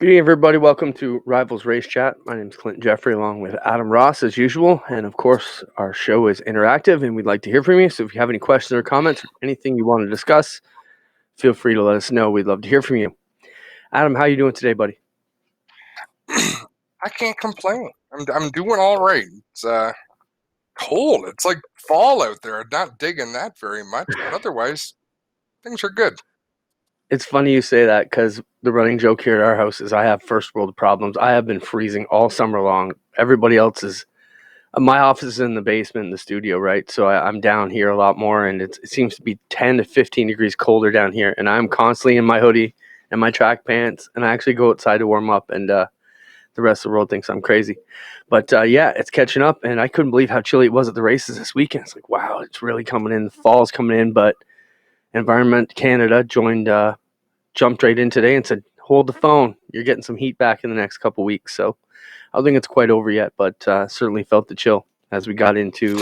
Good evening, everybody. Welcome to Rivalz Race Chat. My name is Clint Geoffrey, along with Adam Ross, as usual. And of course, our show is interactive, and we'd like to hear from you. So if you have any questions or comments, or anything you want to discuss, feel free to let us know. We'd love to hear from you. Adam, how you doing today, buddy? I can't complain. I'm doing all right. It's cold. It's like fall out there. I'm not digging that very much, but otherwise things are good. It's funny you say that because the running joke here at our house is I have first world problems. I have been freezing all summer long. Everybody else is. My office is in the basement in the studio, right? So I'm down here a lot more, and it seems to be 10 to 15 degrees colder down here. And I'm constantly in my hoodie and my track pants, and I actually go outside to warm up, and the rest of the world thinks I'm crazy. But yeah, it's catching up, and I couldn't believe how chilly it was at the races this weekend. It's like, wow, it's really coming in. The fall's coming in, but Environment Canada jumped right in today and said, hold the phone. You're getting some heat back in the next couple weeks. So I don't think it's quite over yet, but certainly felt the chill as we got into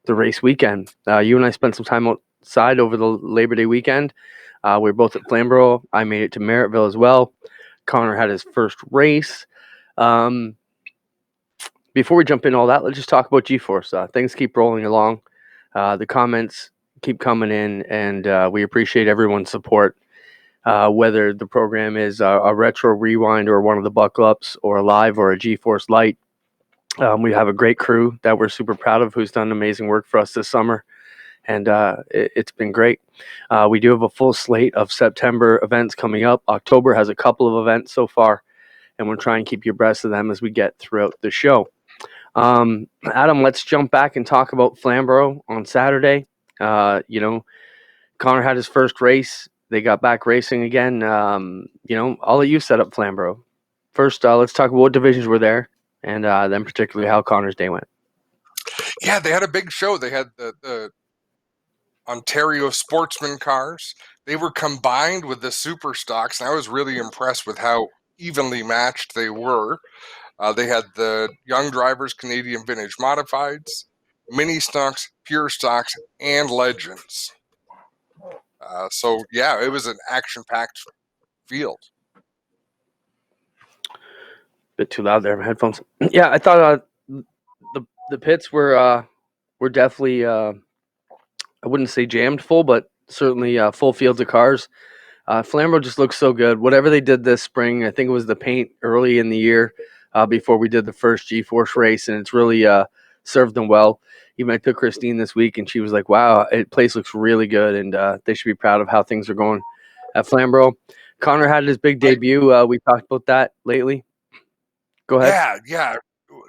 the race weekend. You and I spent some time outside over the Labor Day weekend. We were both at Flamboro. I made it to Merrittville as well. Connor had his first race. Um, Before we jump in all that, let's just talk about Geforce. Things keep rolling along. The comments keep coming in, and we appreciate everyone's support. Whether the program is a retro rewind or one of the buckle ups or a live or a Geforce Lite. We have a great crew that we're super proud of who's done amazing work for us this summer, and it's been great. We do have a full slate of September events coming up. October has a couple of events so far, and we'll try and keep you abreast of them as we get throughout the show. Adam, let's jump back and talk about Flamboro on Saturday. Connor had his first race. They got back racing again. I'll let you set up Flamboro. First, let's talk about what divisions were there, and then particularly how Connor's day went. Yeah, they had a big show. They had the Ontario sportsman cars. They were combined with the super stocks, and I was really impressed with how evenly matched they were. They had the young drivers, Canadian vintage modifieds, mini stocks, pure stocks, and legends. So yeah, it was an action-packed field. Bit too loud there, my headphones. Yeah, I thought the pits were definitely I wouldn't say jammed full, but certainly full fields of cars. Flambro just looks so good. Whatever they did this spring, I think it was the paint early in the year before we did the first Geforce race, and it's really served them well. Even I took Christine this week, and she was like, "Wow, place looks really good," and they should be proud of how things are going at Flambro. Connor had his big I debut. We talked about that lately. Go ahead. Yeah.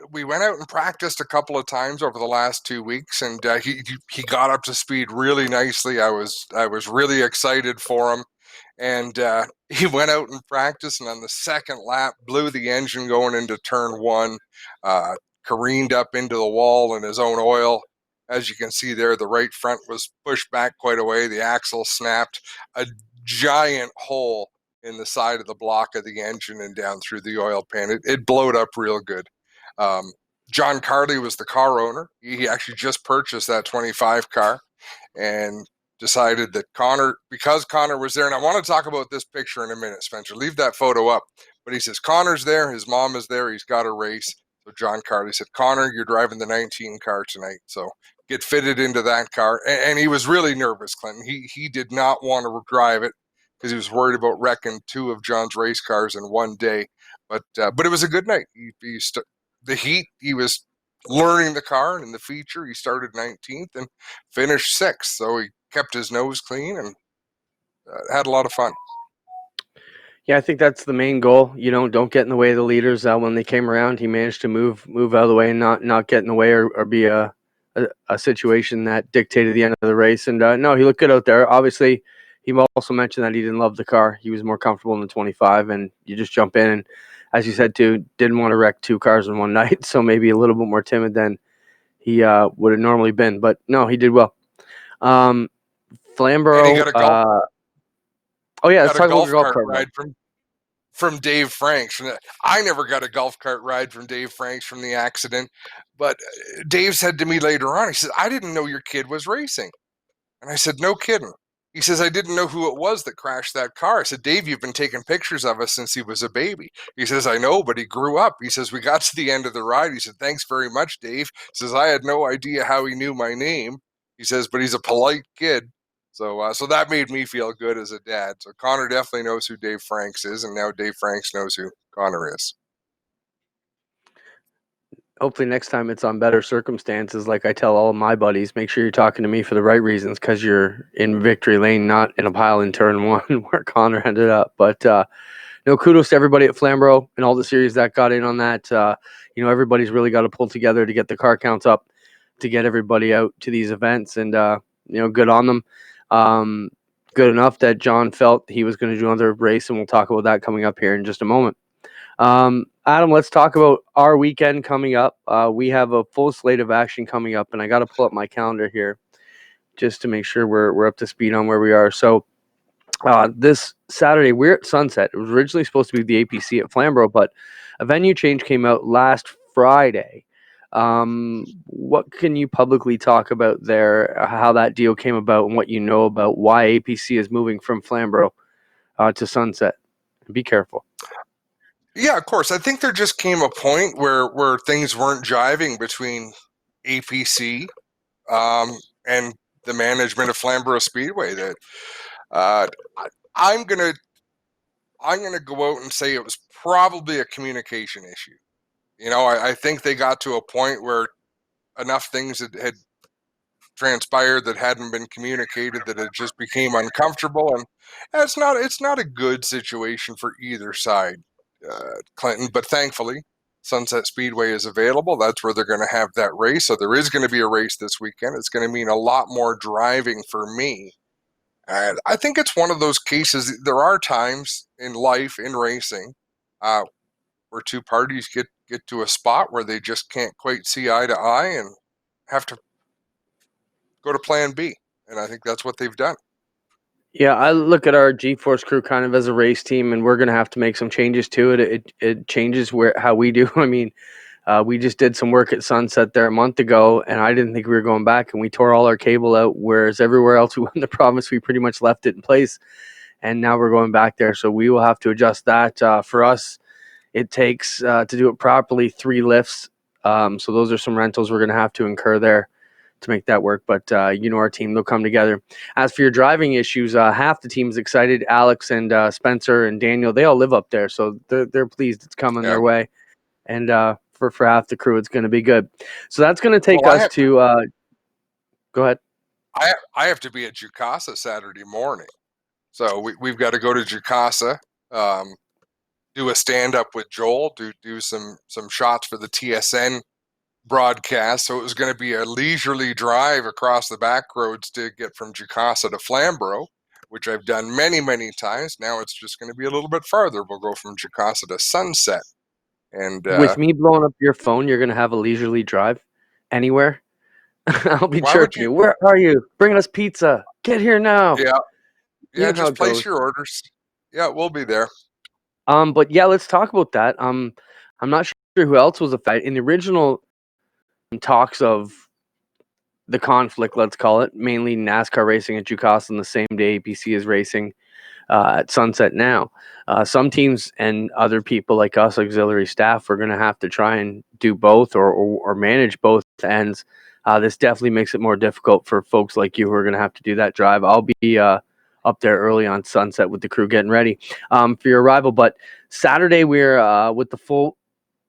We went out and practiced a couple of times over the last 2 weeks, and he got up to speed really nicely. I was really excited for him, and he went out and practiced, and on the second lap, blew the engine going into turn one, uh, careened up into the wall in his own oil. As you can see there, the right front was pushed back quite a way. The axle snapped. A giant hole in the side of the block of the engine and down through the oil pan. It blowed up real good. Um, John Carley was the car owner. He actually just purchased that 25 car and decided that because Connor was there, and I want to talk about this picture in a minute, Spencer. Leave that photo up. But he says, Connor's there, his mom is there, he's got a race. So John Carley said, Connor, you're driving the 19 car tonight. So get fitted into that car. And he was really nervous, Clinton. He did not want to drive it because he was worried about wrecking two of John's race cars in one day. But it was a good night. The heat, he was learning the car and the feature. He started 19th and finished 6th. So he kept his nose clean and had a lot of fun. Yeah, I think that's the main goal. Don't get in the way of the leaders. When they came around, he managed to move out of the way and not get in the way or be a situation that dictated the end of the race. And no, he looked good out there. Obviously, he also mentioned that he didn't love the car. He was more comfortable in the 25, and you just jump in. And as you said, too, didn't want to wreck two cars in one night, so maybe a little bit more timid than he would have normally been. But no, he did well. Um, And he Flamboro. Oh yeah, let's got a talk about your golf golf cart cart ride. ride from Dave Franks. And I never got a golf cart ride from Dave Franks from the accident. But Dave said to me later on, he said, I didn't know your kid was racing. And I said, no kidding. He says, I didn't know who it was that crashed that car. I said, Dave, you've been taking pictures of us since he was a baby. He says, I know, but he grew up. He says, we got to the end of the ride. He said, thanks very much, Dave. He says, I had no idea how he knew my name. He says, but he's a polite kid. So that made me feel good as a dad. So Connor definitely knows who Dave Franks is, and now Dave Franks knows who Connor is. Hopefully next time it's on better circumstances. Like I tell all of my buddies, make sure you're talking to me for the right reasons, because you're in victory lane, not in a pile in turn one where Connor ended up. But no, kudos to everybody at Flamboro and all the series that got in on that. Everybody's really got to pull together to get the car counts up, to get everybody out to these events, and good on them. Good enough that John felt he was going to do another race, and we'll talk about that coming up here in just a moment. Adam, let's talk about our weekend coming up. We have a full slate of action coming up, and I got to pull up my calendar here just to make sure we're up to speed on where we are. So this Saturday, we're at Sunset. It was originally supposed to be the APC at Flamboro, but a venue change came out last Friday. What can you publicly talk about there, how that deal came about, and what you know about why APC is moving from Flamboro to Sunset? Be careful. Yeah, of course. I think there just came a point where things weren't jiving between APC and the management of Flamboro Speedway. That I'm gonna go out and say it was probably a communication issue. I think they got to a point where enough things had transpired that hadn't been communicated that it just became uncomfortable, and it's not a good situation for either side, Clinton. But thankfully, Sunset Speedway is available. That's where they're going to have that race. So there is going to be a race this weekend. It's going to mean a lot more driving for me. And I think it's one of those cases. There are times in life, in racing, where two parties get to a spot where they just can't quite see eye to eye and have to go to plan B. And I think that's what they've done. Yeah, I look at our Geforce crew kind of as a race team, and we're going to have to make some changes to it. It changes how we do. I mean, we just did some work at Sunset there a month ago, and I didn't think we were going back, and we tore all our cable out, whereas everywhere else we went in the province, we pretty much left it in place, and now we're going back there. So we will have to adjust that. For us, it takes, to do it properly, 3 lifts. So those are some rentals we're going to have to incur there to make that work. But our team, they'll come together. As for your driving issues, half the team's excited. Alex and Spencer and Daniel, they all live up there, so they're pleased it's coming their way. And for half the crew, it's going to be good. So that's going to take us to go ahead. I have to be at Jukasa Saturday morning, so we've got to go to Jukasa, do a stand up with Joel, do some shots for the TSN broadcast. So it was going to be a leisurely drive across the back roads to get from Jukasa to Flamboro, which I've done many times. Now it's just going to be a little bit farther. We'll go from Jukasa to Sunset. And with me blowing up your phone, you're going to have a leisurely drive anywhere. I'll be chirping you. Where are you? Bringing us pizza. Get here now. Yeah. Just place your orders. Yeah, we'll be there. But yeah, let's talk about that. I'm not sure who else was affected in the original talks of the conflict, let's call it, mainly NASCAR racing at Jukasa on the same day APC is racing at Sunset now. Some teams and other people like us, auxiliary staff, are going to have to try and do both or manage both ends. This definitely makes it more difficult for folks like you who are going to have to do that drive. I'll be up there early on Sunset with the crew getting ready for your arrival. But Saturday, we're with the full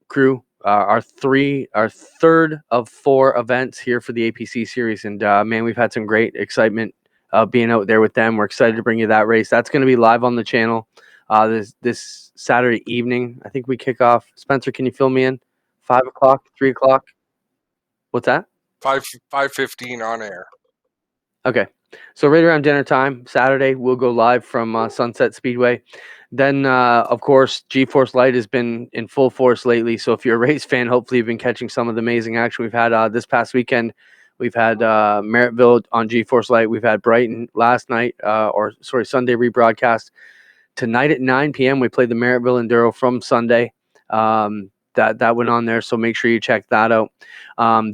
crew. Our third of 4 events here for the APC series, and man, we've had some great excitement being out there with them. We're excited to bring you that race. That's going to be live on the channel this Saturday evening. I think we kick off. Spencer, can you fill me in? 5 o'clock, 3 o'clock. What's that? 5:15 on air. Okay, so right around dinner time Saturday, we'll go live from Sunset Speedway. Then, of course, Geforce Light has been in full force lately. So if you're a race fan, hopefully you've been catching some of the amazing action we've had this past weekend. We've had Merrittville on Geforce Light. We've had Brighton last night, Sunday rebroadcast. Tonight at 9 p.m., we played the Merrittville Enduro from Sunday. that went on there. So make sure you check that out.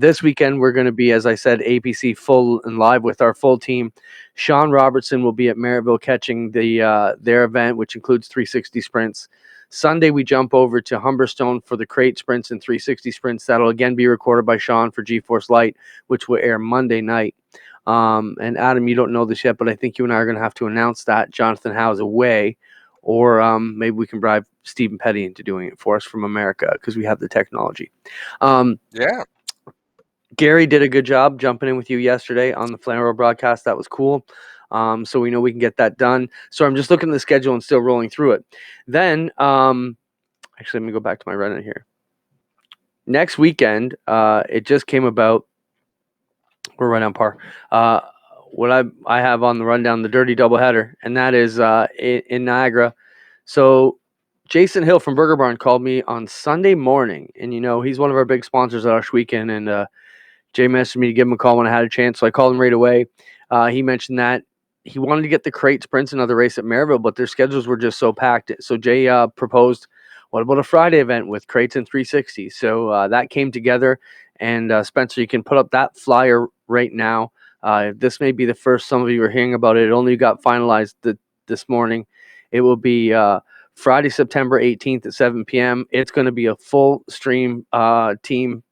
This weekend we're going to be, as I said, APC full and live with our full team. Sean Robertson will be at Merrittville catching their event, which includes 360 sprints. Sunday we jump over to Humberstone for the crate sprints and 360 sprints. That'll again be recorded by Sean for Geforce Light, which will air Monday night. And Adam, you don't know this yet, but I think you and I are going to have to announce that Jonathan Howe's away, or maybe we can bribe Stephen Petty into doing it for us from America because we have the technology. Yeah. Gary did a good job jumping in with you yesterday on the Flamboro broadcast. That was cool. So we know we can get that done. So I'm just looking at the schedule and still rolling through it. Then, actually, let me go back to my run-in here. Next weekend, it just came about. We're right on par. What I have on the rundown, the Dirty Doubleheader, and that is in Niagara. So Jason Hill from Burger Barn called me on Sunday morning, and he's one of our big sponsors at Ush Weekend, and Jay messaged me to give him a call when I had a chance, so I called him right away. He mentioned that he wanted to get the crate sprints another race at Merivale, but their schedules were just so packed. So Jay proposed, what about a Friday event with crates and 360? So that came together, and Spencer, you can put up that flyer right now. This may be the first some of you are hearing about it. It only got finalized this morning. It will be Friday, September 18th at 7 p.m. It's going to be a full stream team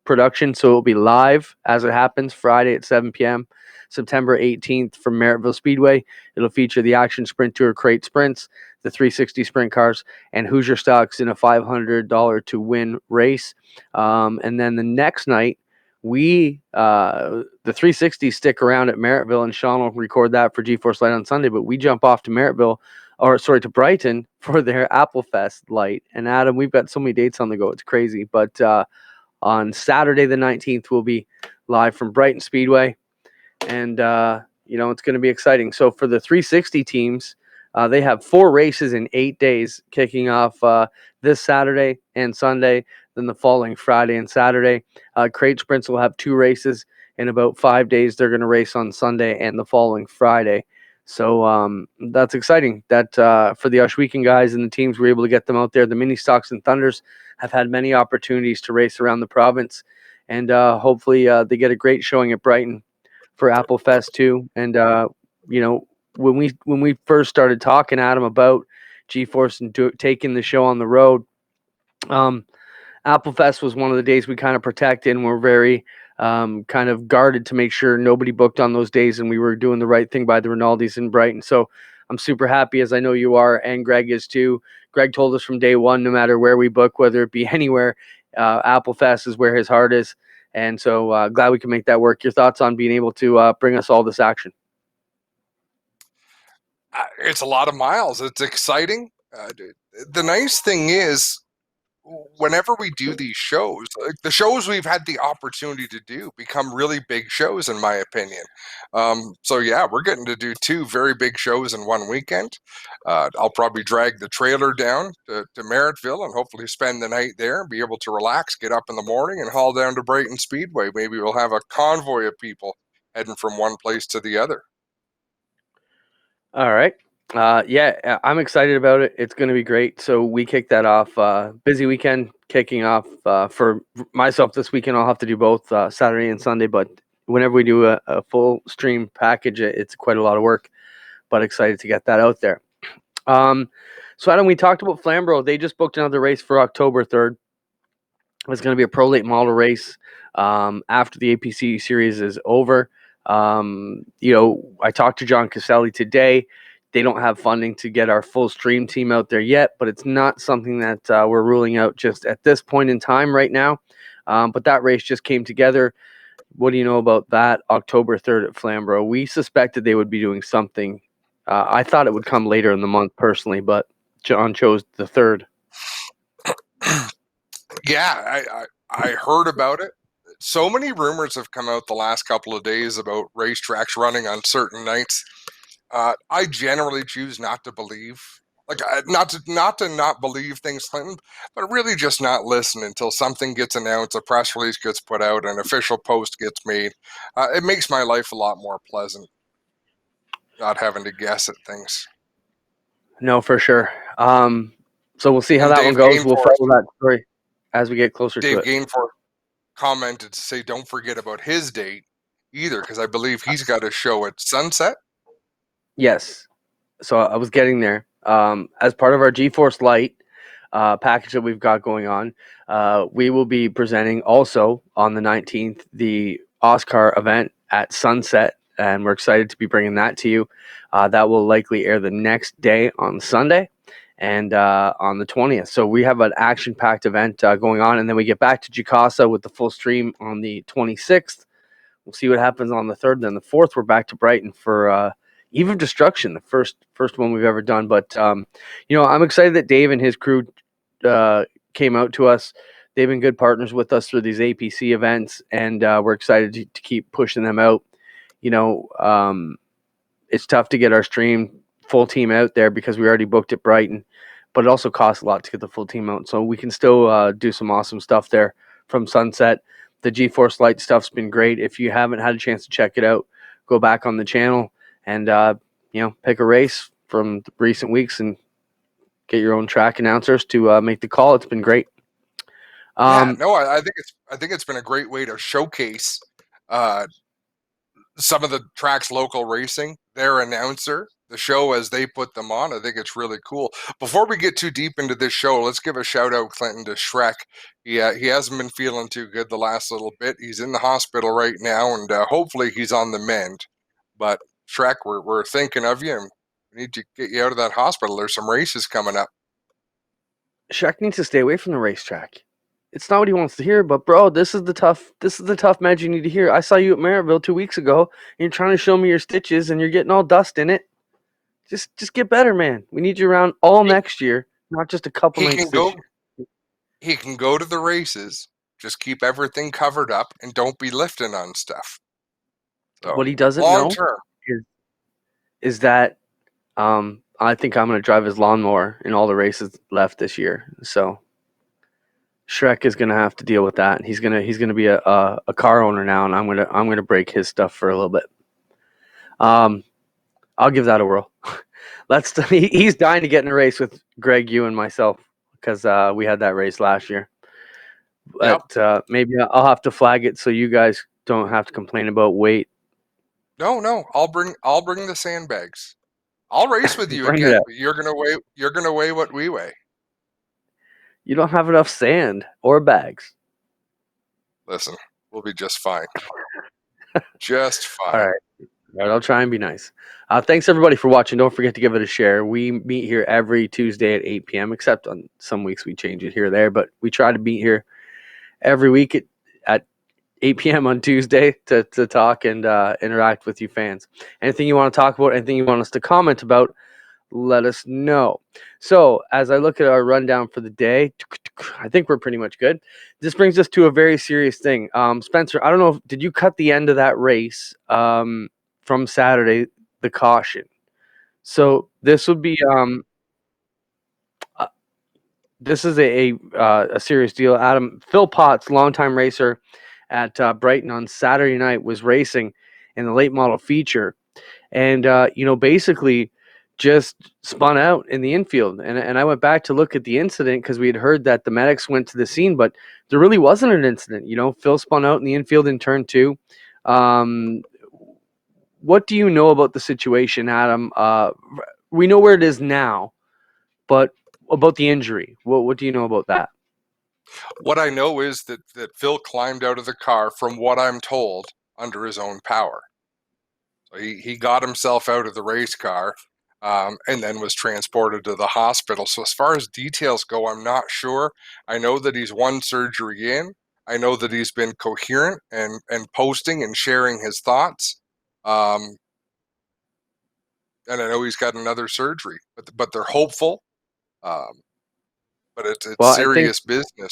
production, so it'll be live as it happens Friday at 7 p.m. September 18th from Merrittville Speedway. It'll feature the Action Sprint Tour crate sprints, the 360 sprint cars, and Hoosier Stocks in a $500 to win race. And then the next night, the 360s stick around at Merrittville, and Sean will record that for Geforce Light on Sunday, but we jump off to to Brighton for their Apple Fest light. And Adam, we've got so many dates on the go, it's crazy. But on Saturday the 19th, we'll be live from Brighton Speedway, and it's going to be exciting. So for the 360 teams, they have 4 races in 8 days, kicking off this Saturday and Sunday, then the following Friday and Saturday. Crate Sprints will have 2 races in about 5 days. They're going to race on Sunday and the following Friday. So that's exciting that for the Ush Weekend guys and the teams, we're able to get them out there. The Mini Stocks and Thunders have had many opportunities to race around the province, and hopefully they get a great showing at Brighton for Apple Fest too. And when we first started talking, Adam, about Geforce and taking the show on the road, Apple Fest was one of the days we kind of protected, and we're very kind of guarded to make sure nobody booked on those days, and we were doing the right thing by the Rinaldis in Brighton. So I'm super happy, as I know you are, and Greg is too. Greg told us from day one, no matter where we book, whether it be anywhere, Apple Fest is where his heart is. And so glad we can make that work. Your thoughts on being able to bring us all this action? It's a lot of miles. It's exciting. The nice thing is, whenever we do these shows, like the shows we've had the opportunity to do become really big shows, in my opinion. So yeah, we're getting to do 2 very big shows in one weekend. I'll probably drag the trailer down to Merrittville and hopefully spend the night there, be able to relax, get up in the morning and haul down to Brighton Speedway. Maybe we'll have a convoy of people heading from one place to the other. All right. Yeah, I'm excited about it. It's going to be great. So we kick that off. Busy weekend kicking off for myself this weekend. I'll have to do both Saturday and Sunday, but whenever we do a full stream package, it's quite a lot of work, but excited to get that out there. So Adam, we talked about Flamboro. They just booked another race for October 3rd. It's going to be a pro late model race after the APC series is over. I talked to John Caselli today. They don't have funding to get our full stream team out there yet, but it's not something that we're ruling out just at this point in time right now. But that race just came together. What do you know about that October 3rd at Flamboro? We suspected they would be doing something. I thought it would come later in the month personally, but John chose the 3rd. Yeah, I heard about it. So many rumors have come out the last couple of days about racetracks running on certain nights. I generally choose not to believe, not to not believe things, Clinton, but really just not listen until something gets announced, a press release gets put out, an official post gets made. It makes my life a lot more pleasant, not having to guess at things. No, for sure. So we'll see how And that one Dave goes. We'll Gainforth, follow that story. as we get closer to Dave it. Gainforth commented to say don't forget about his date either, because I believe he's got a show at Sunset. Yes. So I was getting there. As part of our Geforce Lite package that we've got going on, we will be presenting also on the 19th the Oscar event at Sunset, and we're excited to be bringing that to you. That will likely air the next day on Sunday and on the 20th. So we have an action-packed event going on, and then we get back to Jacasa with the full stream on the 26th. We'll see what happens on the 3rd. Then the 4th, we're back to Brighton for Eve of Destruction, the first one we've ever done. But I'm excited that Dave and his crew came out to us. They've been good partners with us through these APC events, and we're excited to keep pushing them out. It's tough to get our stream full team out there because we already booked at Brighton, but it also costs a lot to get the full team out. So we can still do some awesome stuff there from Sunset. The Geforce Lite stuff's been great. If you haven't had a chance to check it out, go back on the channel and pick a race from the recent weeks and get your own track announcers to make the call. It's been great. I think it's been a great way to showcase some of the track's local racing, their announcer, the show as they put them on. I think it's really cool. Before we get too deep into this show, let's give a shout out, Clinton, to Shrek. He hasn't been feeling too good the last little bit. He's in the hospital right now, and hopefully he's on the mend. But Shrek, we're thinking of you, and we need to get you out of that hospital. There's some races coming up. Shaq needs to stay away from the racetrack. It's not what he wants to hear, but bro, this is the tough match you need to hear. I saw you at Maryville 2 weeks ago, and you're trying to show me your stitches, and you're getting all dust in it. Just get better, man. We need you around all next year, not just a couple He nights can this go. year. He can go to the races. Just keep everything covered up and don't be lifting on stuff. So What he doesn't long know term. is that I think I'm going to drive his lawnmower in all the races left this year. So Shrek is going to have to deal with that. He's gonna be a car owner now, and I'm gonna break his stuff for a little bit. I'll give that a whirl. He's dying to get in a race with Greg, you, and myself because we had that race last year. But maybe I'll have to flag it so you guys don't have to complain about weight. No, I'll bring the sandbags. I'll race with you Bring it again, out. but you're gonna weigh what we weigh. You don't have enough sand or bags. Listen, we'll be just fine. Just fine. All right. All right, I'll try and be nice. Thanks everybody for watching. Don't forget to give it a share. We meet here every Tuesday at 8 p.m. Except on some weeks we change it here or there, but we try to meet here every week at 8 p.m. on Tuesday to talk and interact with you fans. Anything you want to talk about, anything you want us to comment about, let us know. So as I look at our rundown for the day, I think we're pretty much good. This brings us to a very serious thing. Spencer, I don't know, did you cut the end of that race from Saturday, the caution? So this would be this is a serious deal. Adam, Phil Potts, longtime racer at Brighton on Saturday night, was racing in the late model feature, and basically just spun out in the infield. And I went back to look at the incident because we had heard that the medics went to the scene, but there really wasn't an incident. Phil spun out in the infield in turn two. What do you know about the situation, Adam? We know where it is now, but about the injury, what do you know about that? What I know is that Phil climbed out of the car, from what I'm told, under his own power. So he got himself out of the race car, and then was transported to the hospital. So as far as details go, I'm not sure. I know that he's one surgery in. I know that he's been coherent and posting and sharing his thoughts. And I know he's got another surgery, but they're hopeful. But it's Well, serious business.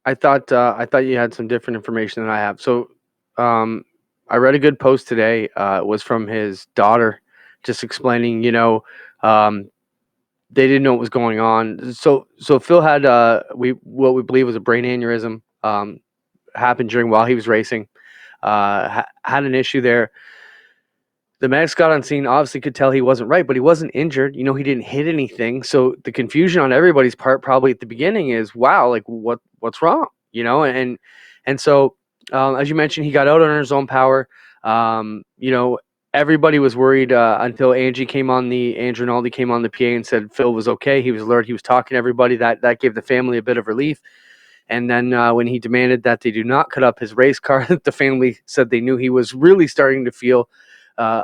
I thought you had some different information than I have. So, I read a good post today. It was from his daughter, just explaining, they didn't know what was going on. So Phil had what we believe was a brain aneurysm happened while he was racing. Had an issue there. The medics got on scene, obviously could tell he wasn't right, but he wasn't injured. He didn't hit anything. So the confusion on everybody's part, probably at the beginning, is wow, like what's wrong? And so as you mentioned, he got out on his own power. Everybody was worried until Andrew Rinaldi came on the PA and said Phil was okay. He was alert. He was talking to everybody. That gave the family a bit of relief. And then when he demanded that they do not cut up his race car, the family said they knew he was really starting to feel uh,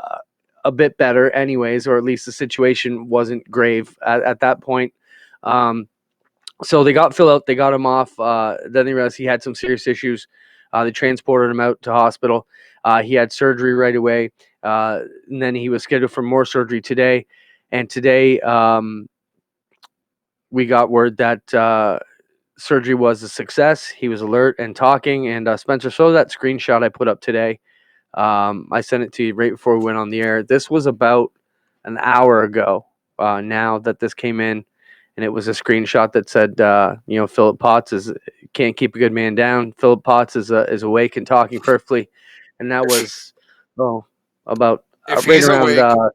a bit better, anyways, or at least the situation wasn't grave at that point. So they got Phil out, they got him off. Then they realized he had some serious issues. They transported him out to hospital. He had surgery right away, and then he was scheduled for more surgery today. And today, we got word that surgery was a success. He was alert and talking. And Spencer, show that screenshot I put up today. I sent it to you right before we went on the air. This was about an hour ago now that this came in, and it was a screenshot that said, Philip Potts can't keep a good man down. Philip Potts is awake and talking perfectly, and that was about If right he's around awake,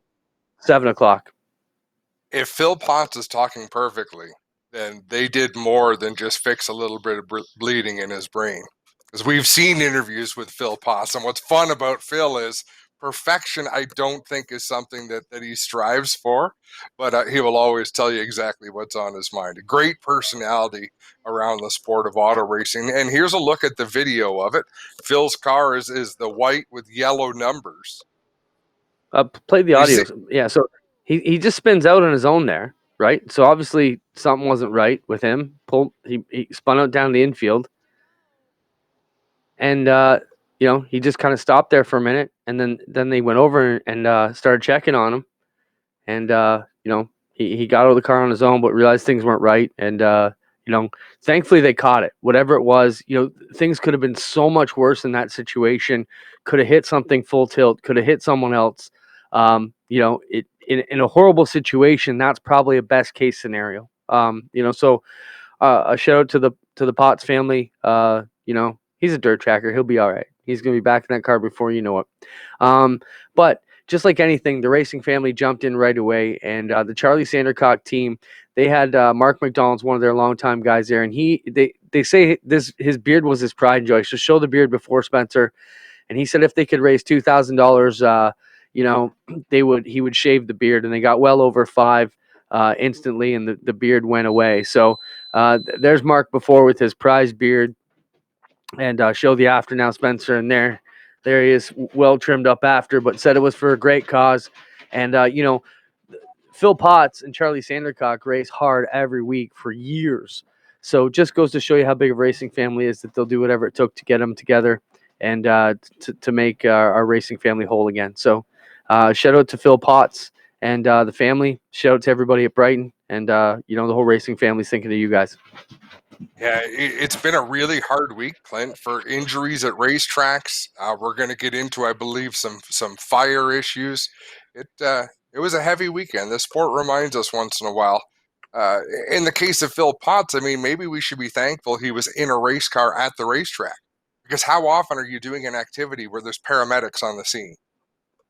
7 o'clock. if Phil Potts is talking perfectly, then they did more than just fix a little bit of bleeding in his brain. Because we've seen interviews with Phil Potts, and what's fun about Phil is perfection. I don't think is something that he strives for, but he will always tell you exactly what's on his mind. A great personality around the sport of auto racing. And here's a look at the video of it. Phil's car is the white with yellow numbers. Play the You audio. see, Yeah, so he just spins out on his own there, right? So obviously something wasn't right with him. He spun out down the infield, and he just kind of stopped there for a minute, and then they went over and started checking on him, and he got out of the car on his own, but realized things weren't right, and thankfully they caught it. Whatever it was, things could have been so much worse in that situation. Could have hit something full tilt. Could have hit someone else. In a horrible situation, that's probably a best case scenario. So a shout out to the Potts family. He's a dirt tracker. He'll be all right. He's gonna be back in that car before you know it. But just like anything, the racing family jumped in right away, and the Charlie Sandercock team. They had Mark McDonald's one of their longtime guys there, and they say his beard was his pride and joy. So show the beard before Spencer, and he said if they could raise $2,000, he would shave the beard, and they got well over five instantly, and the beard went away. So there's Mark before with his prize beard, and show the after now, Spencer, and there he is, well trimmed up after, but said it was for a great cause. And Phil Potts and Charlie Sandercock race hard every week for years. So just goes to show you how big of a racing family is, that they'll do whatever it took to get them together and to make our racing family whole again. So shout out to Phil Potts and the family. Shout out to everybody at Brighton, and the whole racing family's thinking of you guys. yeah, it's been a really hard week, Clint, for injuries at racetracks. We're going to get into, I believe, some fire issues. It was a heavy weekend. The sport reminds us once in a while. Uh, in the case of Phil Potts, I mean, maybe we should be thankful he was in a race car at the racetrack, because how often are you doing an activity where there's paramedics on the scene,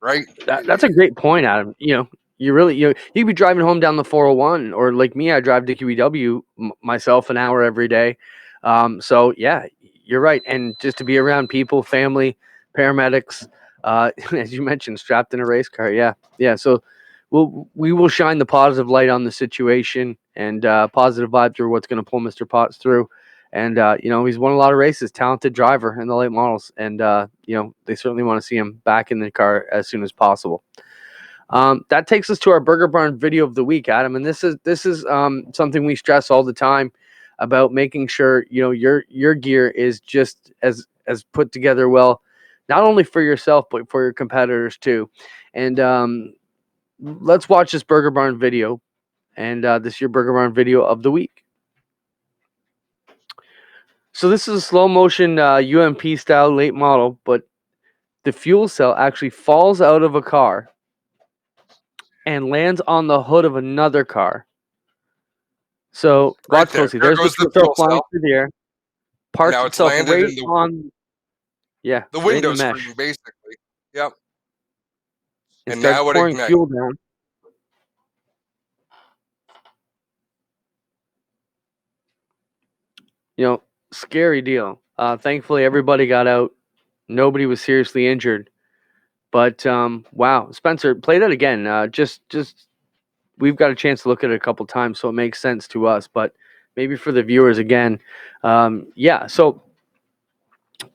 right? That's a great point, Adam. You really you could be driving home down the 401, or like me, I drive to QEW myself an hour every day. So yeah, you're right. And just to be around people, family, paramedics, as you mentioned, strapped in a race car. Yeah, yeah. So we will shine the positive light on the situation, and positive vibes are what's going to pull Mr. Potts through. And he's won a lot of races, talented driver in the late models, and they certainly want to see him back in the car as soon as possible. That takes us to our Burger Barn video of the week, Adam, and this is something we stress all the time about making sure your gear is just as put together well, not only for yourself but for your competitors too. And let's watch this Burger Barn video, and this is your Burger Barn video of the week. So this is a slow motion UMP style late model, but the fuel cell actually falls out of a car and lands on the hood of another car. So Right watch there. closely. There There's the goes the fuel cell fuel flying cell. through the air, And parks now it's itself landed right in on, the right in window the mesh. screen, basically. Yep. It And starts now it pouring ignites. fuel down. Scary deal. Thankfully, everybody got out. Nobody was seriously injured. But wow, Spencer, play that again. Just we've got a chance to look at it a couple times, so it makes sense to us. But maybe for the viewers again, yeah. So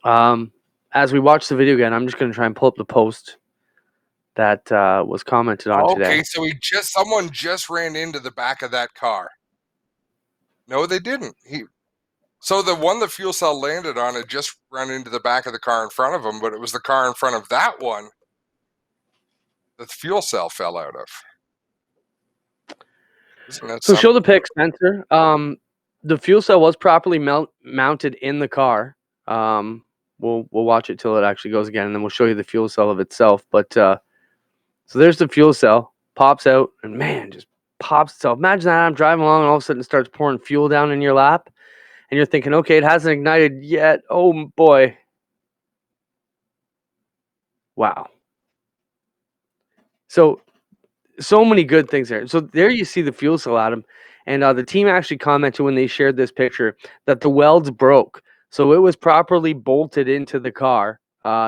as we watch the video again, I'm just going to try and pull up the post that was commented on today. Okay, so someone just ran into the back of that car. No, they didn't. So the one the fuel cell landed on had just run into the back of the car in front of him, but it was the car in front of that one that the fuel cell fell out of. Isn't that So something? show the pic, Spencer. The fuel cell was properly mounted in the car. We'll watch it till it actually goes again, and then we'll show you the fuel cell of itself. But so there's the fuel cell, pops out, and man, just pops itself. Imagine that I'm driving along, and all of a sudden it starts pouring fuel down in your lap, and you're thinking, okay, it hasn't ignited yet. Oh boy. Wow. So many good things there. So there you see the fuel cell, Adam. And the team actually commented when they shared this picture that the welds broke. So it was properly bolted into the car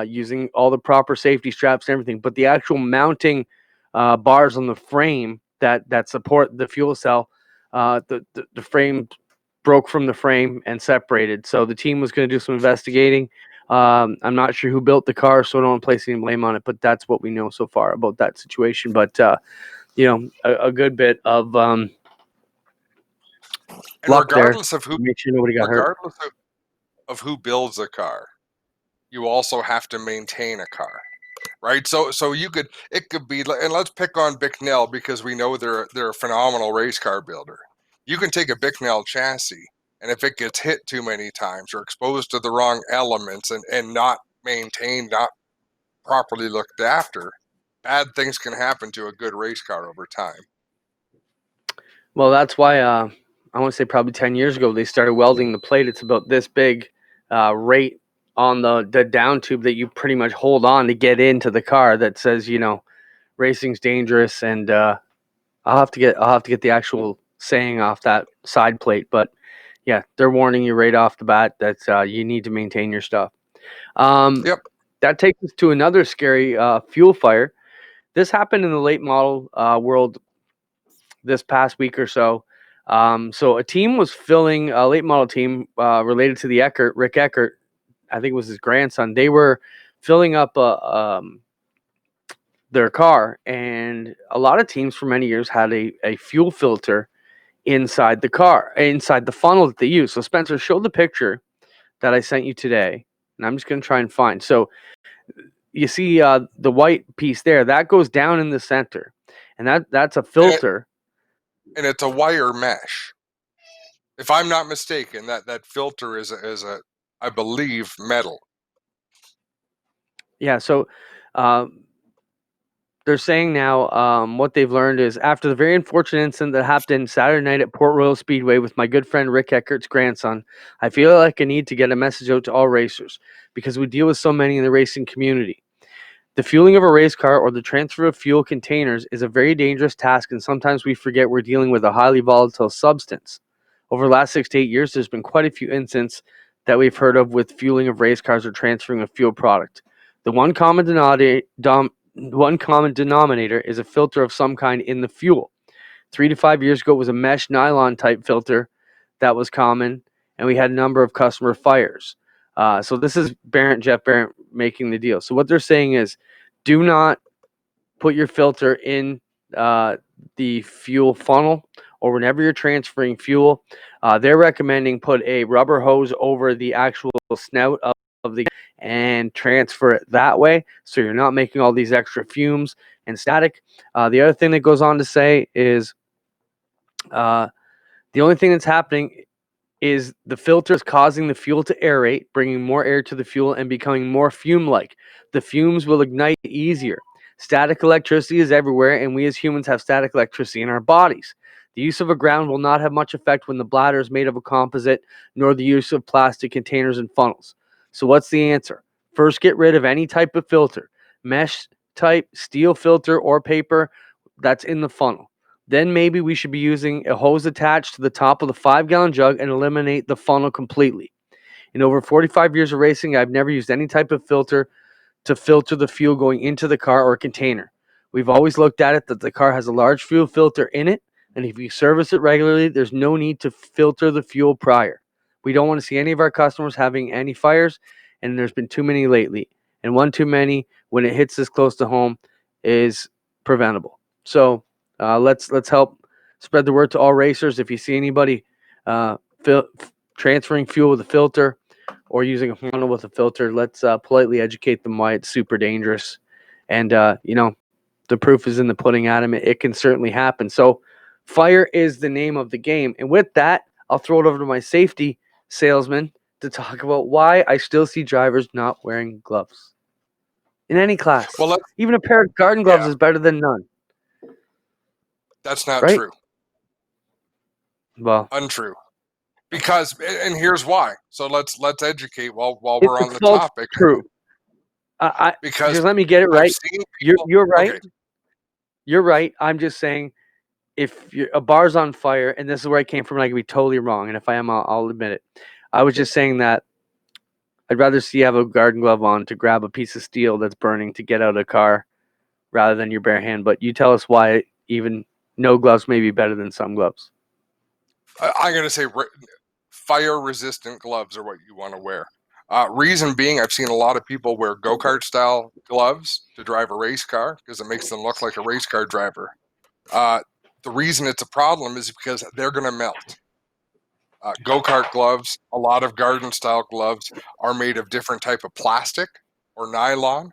using all the proper safety straps and everything. But the actual mounting bars on the frame that support the fuel cell, the frame broke from the frame and separated. So the team was going to do some investigating. I'm not sure who built the car, so I don't want to place any blame on it, but that's what we know so far about that situation. But a good bit of And luck there. regardless of who, Make sure nobody got hurt. regardless of who builds a car, you also have to maintain a car, right? So it could be, and let's pick on Bicknell because we know they're a phenomenal race car builder. You can take a Bicknell chassis, and if it gets hit too many times or exposed to the wrong elements and not maintained, not properly looked after, bad things can happen to a good race car over time. Well, that's why I want to say probably 10 years ago they started welding the plate. It's about this big, rate on the down tube that you pretty much hold on to get into the car that says racing's dangerous. And I'll have to get the actual saying off that side plate. But yeah, they're warning you right off the bat that you need to maintain your stuff. Yep. That takes us to another scary fuel fire. This happened in the late model world this past week or so. So a team was filling a late model team related to the Rick Eckert, I think it was his grandson. They were filling up their car, and a lot of teams for many years had a fuel filter inside the car, inside the funnel that they use. So Spencer, show the picture that I sent you today, and I'm just going to try and find. So you see the white piece there, that goes down in the center, and that's a filter. And it's a wire mesh. If I'm not mistaken, that filter is a I believe metal. Yeah, so they're saying now what they've learned is after the very unfortunate incident that happened Saturday night at Port Royal Speedway with my good friend Rick Eckert's grandson, I feel like I need to get a message out to all racers because we deal with so many in the racing community. The fueling of a race car or the transfer of fuel containers is a very dangerous task, and sometimes we forget we're dealing with a highly volatile substance. Over the last 6 to 8 years, there's been quite a few incidents that we've heard of with fueling of race cars or transferring a fuel product. The one common denominator is a filter of some kind in the fuel. 3 to 5 years ago, it was a mesh nylon type filter that was common, and we had a number of customer fires. So this is Jeff Barrett making the deal. So what they're saying is, do not put your filter in the fuel funnel or whenever you're transferring fuel. They're recommending put a rubber hose over the actual snout of the and transfer it that way, so you're not making all these extra fumes and static. The other thing that goes on to say is the only thing that's happening is the filter is causing the fuel to aerate, bringing more air to the fuel and becoming more fume-like. The fumes will ignite easier. Static electricity is everywhere, and we as humans have static electricity in our bodies. The use of a ground will not have much effect when the bladder is made of a composite, nor the use of plastic containers and funnels. So what's the answer? First, get rid of any type of filter, mesh type steel filter or paper that's in the funnel. Then maybe we should be using a hose attached to the top of the 5-gallon jug and eliminate the funnel completely. In over 45 years of racing, I've never used any type of filter to filter the fuel going into the car or container. We've always looked at it that the car has a large fuel filter in it, and if you service it regularly, there's no need to filter the fuel prior. We don't want to see any of our customers having any fires, and there's been too many lately. And one too many when it hits this close to home is preventable. So let's help spread the word to all racers. If you see anybody transferring fuel with a filter or using a funnel with a filter, let's politely educate them why it's super dangerous. And, the proof is in the pudding, Adam. It can certainly happen. So fire is the name of the game. And with that, I'll throw it over to my safety salesman to talk about why I still see drivers not wearing gloves in any class. Well, Even a pair of garden gloves is better than none. That's not right? true. Well, Untrue. Because, and here's why. So let's educate while it's we're a on the false topic. truth. Because Just let me get it I've right. seen people, You're right. okay. You're right. I'm just saying, if a bar's on fire, and this is where I came from, and I could be totally wrong, and if I am, I'll admit it. I was just saying that I'd rather see you have a garden glove on to grab a piece of steel that's burning to get out of the car rather than your bare hand. But you tell us why even no gloves may be better than some gloves. I'm going to say fire-resistant gloves are what you want to wear. Reason being, I've seen a lot of people wear go-kart style gloves to drive a race car because it makes them look like a race car driver. The reason it's a problem is because they're going to melt. Go-kart gloves, a lot of garden style gloves are made of different type of plastic or nylon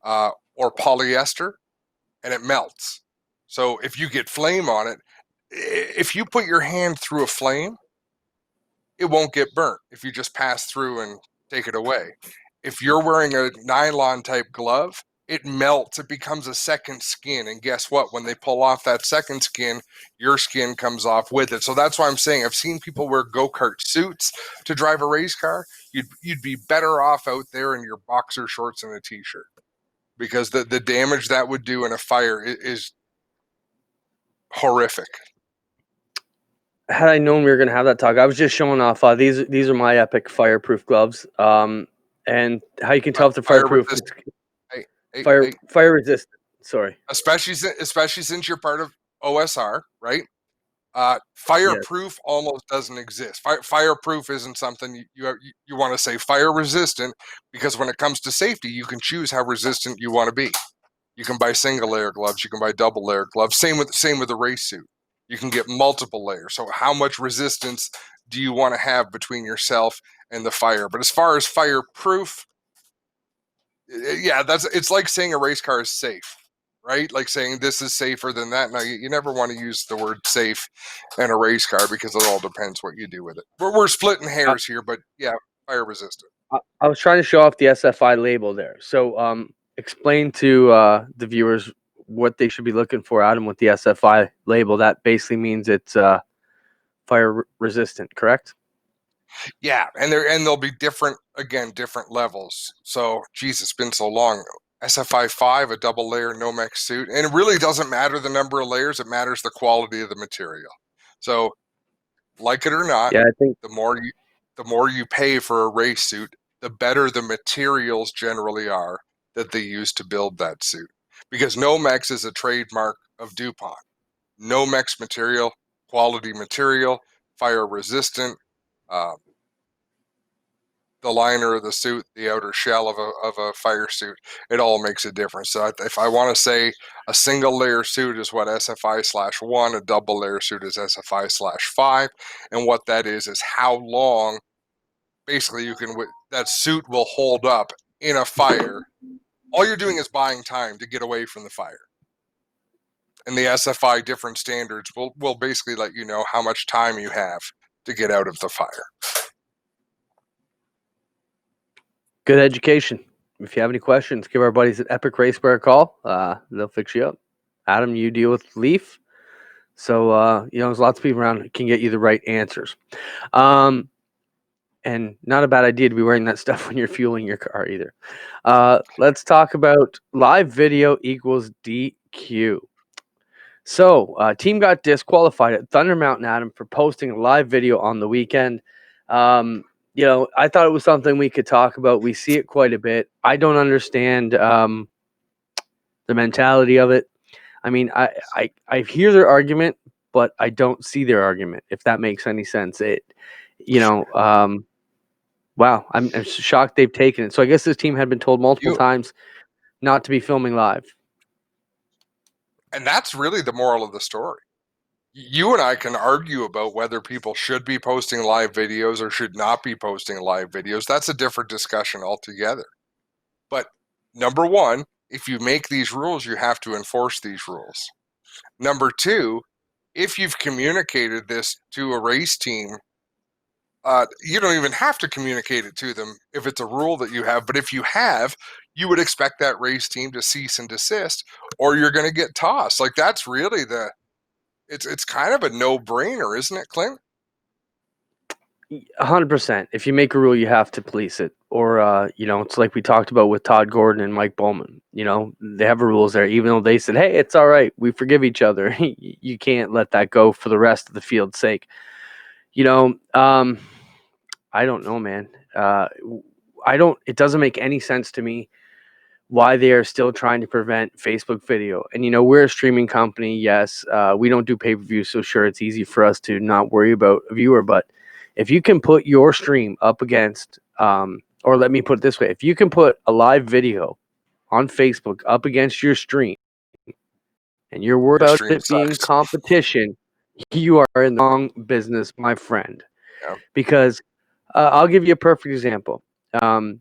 or polyester, and it melts. So if you get flame on it, if you put your hand through a flame, it won't get burnt if you just pass through and take it away. If you're wearing a nylon type glove, it melts, it becomes a second skin. And guess what? When they pull off that second skin, your skin comes off with it. So that's why I'm saying I've seen people wear go-kart suits to drive a race car. You'd be better off out there in your boxer shorts and a t-shirt, because the damage that would do in a fire is horrific. Had I known we were going to have that talk, I was just showing off. These are my epic fireproof gloves. And how you can tell if they're Fire fireproof? resistant. Fire resistant. Sorry. Especially since you're part of OSR, right? Yes. Fireproof almost doesn't exist. Fireproof isn't something you want to say. Fire resistant, because when it comes to safety, you can choose how resistant you want to be. You can buy single layer gloves. You can buy double layer gloves. Same with the race suit. You can get multiple layers. So how much resistance do you want to have between yourself and the fire? But as far as fireproof, yeah, it's like saying a race car is safe, right? Like saying this is safer than that. Now, you never want to use the word safe in a race car because it all depends what you do with it. We're splitting hairs here, but yeah, fire resistant. I was trying to show off the SFI label there. So explain to the viewers what they should be looking for, Adam, with the SFI label. That basically means it's fire resistant, correct? Yeah, and there'll be different levels. So, geez, it's been so long. SFI 5, a double layer Nomex suit, and it really doesn't matter the number of layers; it matters the quality of the material. So, like it or not, Yeah, I think the more you pay for a race suit, the better the materials generally are that they use to build that suit. Because Nomex is a trademark of DuPont. Nomex material, quality material, fire resistant. The liner of the suit, the outer shell of a fire suit, it all makes a difference. So if I want to say a single layer suit is what SFI/1, a double layer suit is SFI/5, and what that is how long basically that suit will hold up in a fire. All you're doing is buying time to get away from the fire. And the SFI different standards will basically let you know how much time you have to get out of the fire. good education. If you have any questions, give our buddies at Epic Racewear a call. They'll fix you up. Adam, you deal with Leaf. So, there's lots of people around who can get you the right answers. and not a bad idea to be wearing that stuff when you're fueling your car either. Let's talk about live video equals DQ. So, team got disqualified at Thunder Mountain, Adam, for posting a live video on the weekend. I thought it was something we could talk about. We see it quite a bit. I don't understand the mentality of it. I mean, I hear their argument, but I don't see their argument, if that makes any sense. Wow, I'm shocked they've taken it. So I guess this team had been told multiple You times not to be filming live. and that's really the moral of the story. You and I can argue about whether people should be posting live videos or should not be posting live videos. That's a different discussion altogether. But number one, if you make these rules, you have to enforce these rules. Number two, if you've communicated this to a race team, you don't even have to communicate it to them if it's a rule that you have. But if you have, you would expect that race team to cease and desist, or you're going to get tossed. Like that's really it's kind of a no-brainer, isn't it, Clint? 100%. If you make a rule, you have to police it. Or, it's like we talked about with Todd Gordon and Mike Bowman. They have rules there, even though they said, hey, it's all right. We forgive each other. You can't let that go for the rest of the field's sake. I don't know, man. It doesn't make any sense to me why they are still trying to prevent Facebook video. And, we're a streaming company. Yes, we don't do pay-per-view, so sure, it's easy for us to not worry about a viewer. But if you can put your stream up against, or let me put it this way, if you can put a live video on Facebook up against your stream and you're worried Your about stream it being sucks. competition, you are in the wrong business, my friend. Yeah. Because I'll give you a perfect example. I don't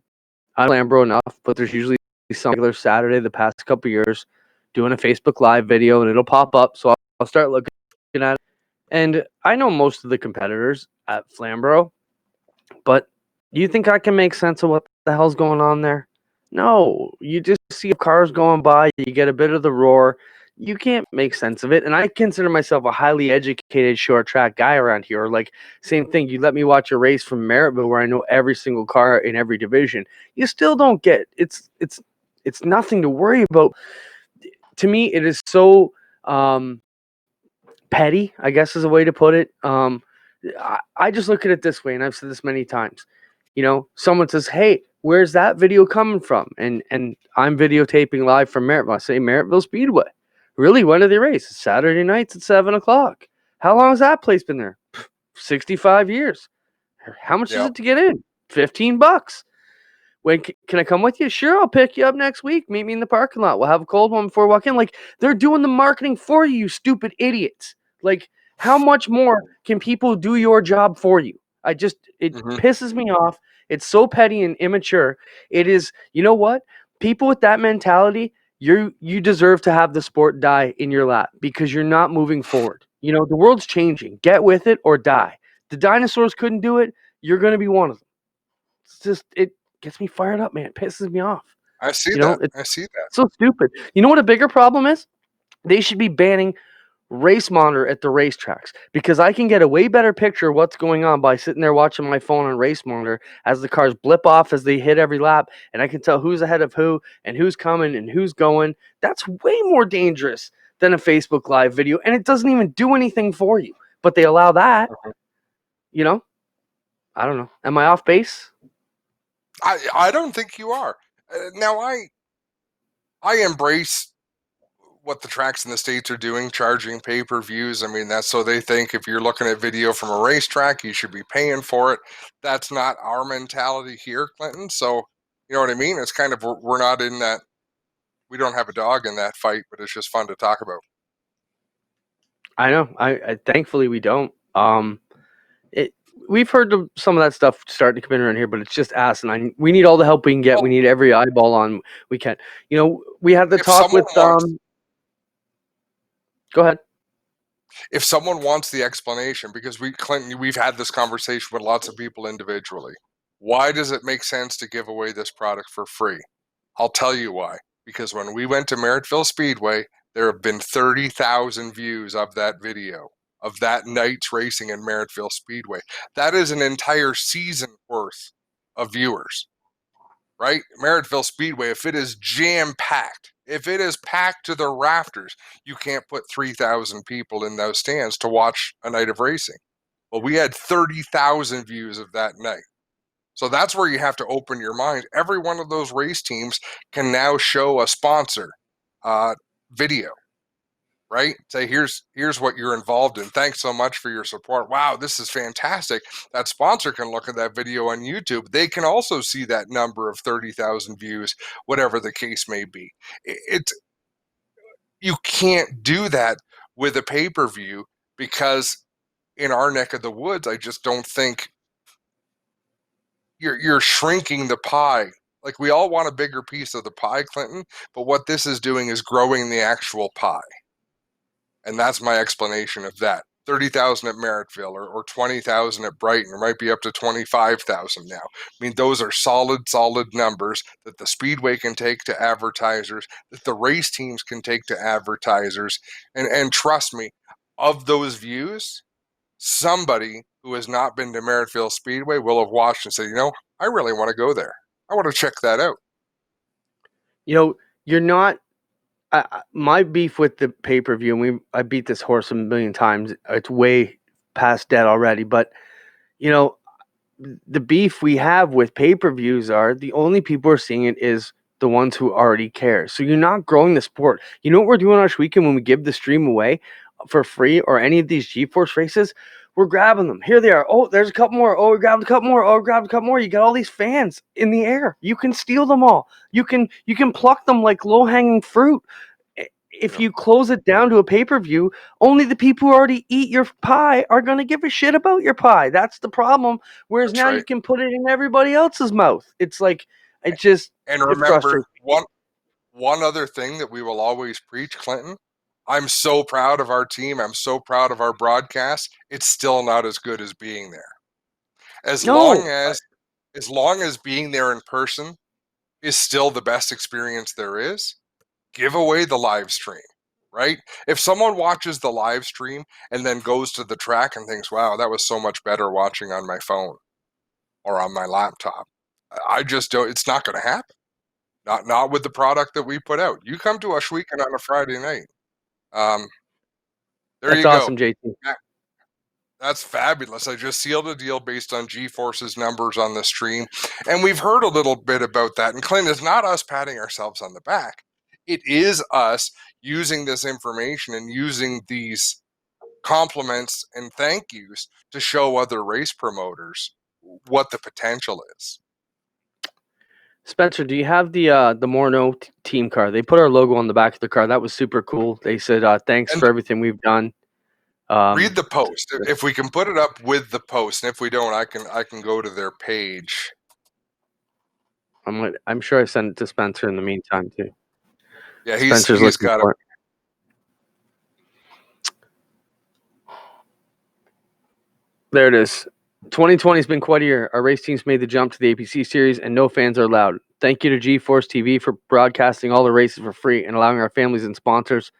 Flambro enough, but there's usually some regular Saturday the past couple of years doing a Facebook Live video, and it'll pop up. So I'll start looking at it. And I know most of the competitors at Flamboro, but do you think I can make sense of what the hell's going on there? No, you just see cars going by, you get a bit of the roar. You can't make sense of it. And I consider myself a highly educated short track guy around here. Like, same thing. You let me watch a race from Merrittville where I know every single car in every division. You still don't get it's nothing to worry about. To me, it is so petty, I guess is a way to put it. I just look at it this way, and I've said this many times. Someone says, "Hey, where's that video coming from?" And I'm videotaping live from Merrittville. I say Merrittville Speedway. Really? When do they race? Saturday nights at 7:00. How long has that place been there? 65 years. How much is Yep. it to get in? $15. When can I come with you? Sure, I'll pick you up next week. Meet me in the parking lot. We'll have a cold one before we walk in. Like, they're doing the marketing for you, stupid idiots. Like, how much more can people do your job for you? It Hmm. pisses me off. It's so petty and immature. It is, you know what? People with that mentality, you deserve to have the sport die in your lap because you're not moving forward. The world's changing. Get with it or die. The dinosaurs couldn't do it. You're going to be one of them. It gets me fired up, man. It pisses me off. I see You know, that. it's I see that. so stupid. You know what a bigger problem is? They should be banning race monitor at the racetracks because I can get a way better picture of what's going on by sitting there watching my phone on race monitor as the cars blip off as they hit every lap, and I can tell who's ahead of who and who's coming and who's going. That's way more dangerous than a Facebook Live video, and it doesn't even do anything for you. But they allow that. Mhm. You know, I don't know. Am I off base? I don't think you are. Now I embrace what the tracks in the States are doing, charging pay-per-views. I mean, that's so they think if you're looking at video from a racetrack, you should be paying for it. That's not our mentality here, Clinton. So, you know what I mean? It's kind of, we're not in that, we don't have a dog in that fight, but it's just fun to talk about. I know. I thankfully we don't. It we've heard of some of that stuff starting to come in around here, but it's just asinine. We need all the help we can get. Well, We need every eyeball on we can. We had the if talk someone with wants, go ahead. if someone wants the explanation, because Clinton, we've had this conversation with lots of people individually. Why does it make sense to give away this product for free? I'll tell you why. Because when we went to Merrittville Speedway, there have been 30,000 views of that video. of that night's racing in Merrittville Speedway. That is an entire season worth of viewers, right? Merrittville Speedway, if it is jam-packed, if it is packed to the rafters, you can't put 3,000 people in those stands to watch a night of racing. Well, we had 30,000 views of that night. So that's where you have to open your mind. Every one of those race teams can now show a sponsor video, right? Say, here's what you're involved in. Thanks so much for your support. Wow, this is fantastic. That sponsor can look at that video on YouTube. They can also see that number of 30,000 views, whatever the case may be. You can't do that with a pay-per-view because in our neck of the woods, I just don't think you're shrinking the pie. Like, we all want a bigger piece of the pie, Clinton, but what this is doing is growing the actual pie. And that's my explanation of that. 30,000 at Merrittville or 20,000 at Brighton, or might be up to 25,000 now. I mean, those are solid numbers that the Speedway can take to advertisers, that the race teams can take to advertisers. And trust me, of those views, somebody who has not been to Merrittville Speedway will have watched and said, you know, I really want to go there. I want to check that out. You know, you're not. My beef with the pay-per-view, and I beat this horse a million times. It's way past dead already, but you know, the beef we have with pay-per-views are the only people who are seeing it is the ones who already care. So you're not growing the sport. You know what we're doing each weekend when we give the stream away for free or any of these Geforce races? We're grabbing them. Here they are. Oh, there's a couple more. Oh, we grabbed a couple more. Oh, we grabbed a couple more. You got all these fans in the air. You can steal them all. You can pluck them like low-hanging fruit. If you close it down to a pay-per-view, only the people who already eat your pie are going to give a shit about your pie. That's the problem. Whereas That's now right. you can put it in everybody else's mouth. It's like, it remember, frustrates me. one other thing that we will always preach, Clinton, I'm so proud of our team. I'm so proud of our broadcast. It's still not as good as being there. As long No, as being there in person is still the best experience there is, give away the live stream, right? If someone watches the live stream and then goes to the track and thinks, wow, that was so much better watching on my phone or on my laptop, I just don't, it's not going to happen. Not with the product that we put out. You come to us weekend on a Friday night. There that's you go. awesome, JT. That's fabulous. I just sealed a deal based on Geforce's numbers on the stream. And we've heard a little bit about that. And Clint, it's not us patting ourselves on the back. It is us using this information and using these compliments and thank yous to show other race promoters what the potential is. Spencer, do you have the Morneau team car? They put our logo on the back of the car. That was super cool. They said, thanks And for everything we've done. read the post. If we can put it up with the post, and if we don't, I can go to their page. I'm sure I sent it to Spencer in the meantime too. Yeah, Spencer's he's looking got for it. There it is. 2020 has been quite a year. Our race teams made the jump to the APC series, and no fans are allowed. Thank you to Geforce TV for broadcasting all the races for free and allowing our families and sponsors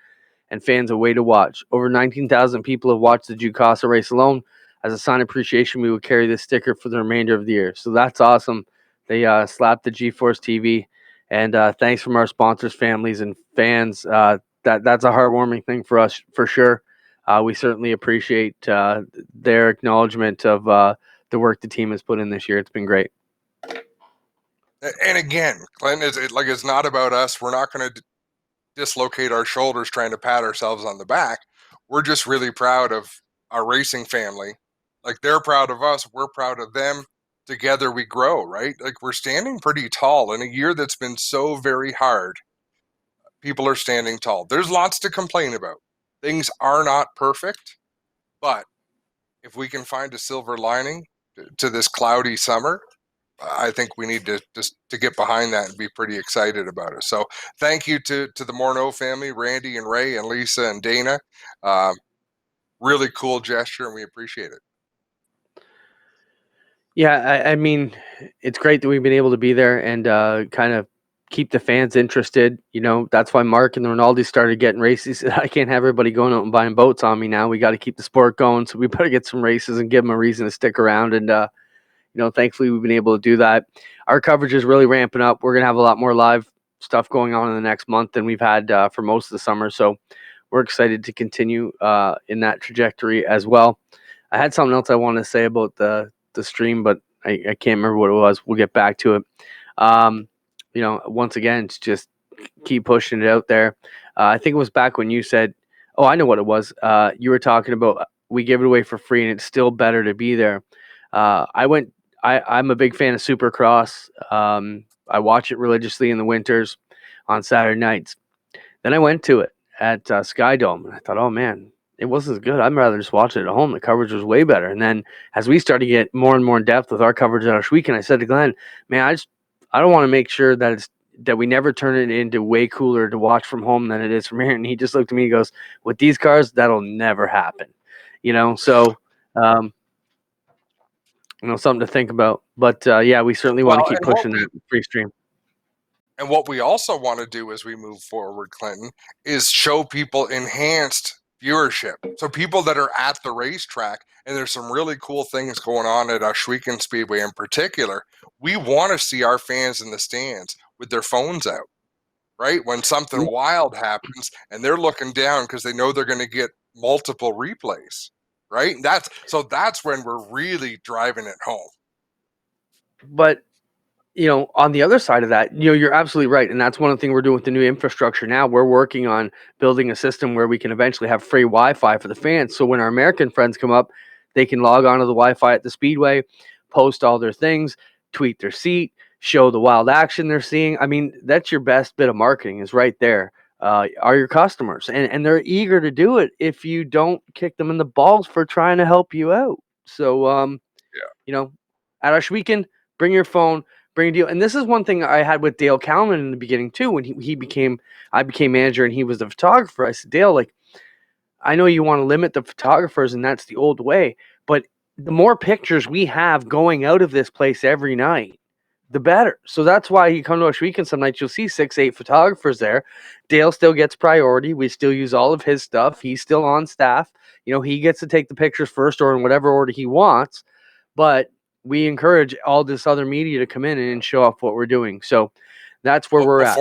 and fans a way to watch. Over 19,000 people have watched the Jukasa race alone. As a sign of appreciation, we will carry this sticker for the remainder of the year. So that's awesome. They slapped the Geforce TV, and thanks from our sponsors, families, and fans. That's a heartwarming thing for us, for sure. We certainly appreciate their acknowledgement of the work the team has put in this year. It's been great. And again, Clint, it's not about us. We're not going to dislocate our shoulders trying to pat ourselves on the back. We're just really proud of our racing family. Like, they're proud of us. We're proud of them. Together we grow, right? Like, we're standing pretty tall in a year that's been so very hard. People are standing tall. There's lots to complain about. Things are not perfect, but if we can find a silver lining to this cloudy summer, I think we need to just to get behind that and be pretty excited about it. So thank you to the Morneau family, Randy and Ray and Lisa and Dana. Really cool gesture, and we appreciate it. Yeah, I mean, it's great that we've been able to be there and kind of keep the fans interested. You know, that's why Mark and the Rinaldi started getting races. I can't have everybody going out and buying boats on me now. We got to keep the sport going. So we better get some races and give them a reason to stick around. And, you know, thankfully we've been able to do that. Our coverage is really ramping up. We're going to have a lot more live stuff going on in the next month than we've had for most of the summer. So we're excited to continue in that trajectory as well. I had something else I wanted to say about the stream, but I can't remember what it was. We'll get back to it. You know, once again, it's just keep pushing it out there. I think it was back when you said, oh, I know what it was. You were talking about we give it away for free and it's still better to be there. I'm a big fan of Supercross. I watch it religiously in the winters on Saturday nights. Then I went to it at Sky Dome, and I thought, oh man, it wasn't as good. I'd rather just watch it at home. The coverage was way better. And then as we started to get more and more in depth with our coverage at Osh Weekend, I said to Glenn, man, I don't want to make sure that we never turn it into way cooler to watch from home than it is from here. And he just looked at me and goes, with these cars, that'll never happen. You know, so you know, something to think about. But yeah, we certainly want to keep pushing that free stream. And what we also want to do as we move forward, Clinton, is show people enhanced viewership. So people that are at the racetrack, and there's some really cool things going on at Oshweekend Speedway in particular. We want to see our fans in the stands with their phones out, right? When something wild happens and they're looking down because they know they're going to get multiple replays, right? That's when we're really driving it home. But you know, on the other side of that, you know, you're absolutely right. And that's one of the things we're doing with the new infrastructure now. We're working on building a system where we can eventually have free Wi-Fi for the fans. So when our American friends come up, they can log on to the Wi-Fi at the Speedway, post all their things, tweet their seat, show the wild action they're seeing. I mean, that's your best bit of marketing is right there. Are your customers. And they're eager to do it if you don't kick them in the balls for trying to help you out. So, you know, at Osh Weekend, bring your phone, bring a deal. And this is one thing I had with Dale Kalman in the beginning too. When I became manager and he was the photographer. I said, Dale, like, I know you want to limit the photographers and that's the old way, but the more pictures we have going out of this place every night, the better. So that's why you come to Osh Weekend some nights, you'll see 6-8 photographers there. Dale still gets priority. We still use all of his stuff. He's still on staff. You know, he gets to take the pictures first or in whatever order he wants. But we encourage all this other media to come in and show off what we're doing. So that's where we're at.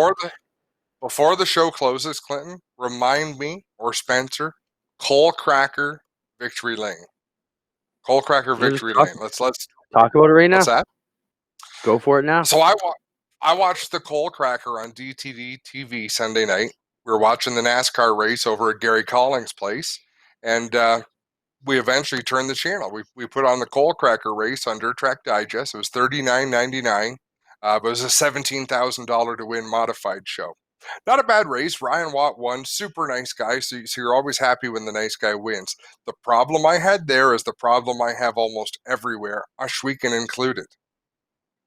Before the show closes, Clinton, remind me or Spencer, Coal Cracker Victory Lane. Coal Cracker Victory Lane. Let's talk about it right now. What's that? Go for it now. So I watched the Coal Cracker on DTD TV Sunday night. We were watching the NASCAR race over at Gary Collins' place, and we eventually turned the channel. We put on the Coal Cracker race on Dirt Track Digest. It was $39.99, but it was a $17,000 to win modified show. Not a bad race. Ryan Watt won. Super nice guy. So you're always happy when the nice guy wins. The problem I had there is the problem I have almost everywhere, Osh Weekend included.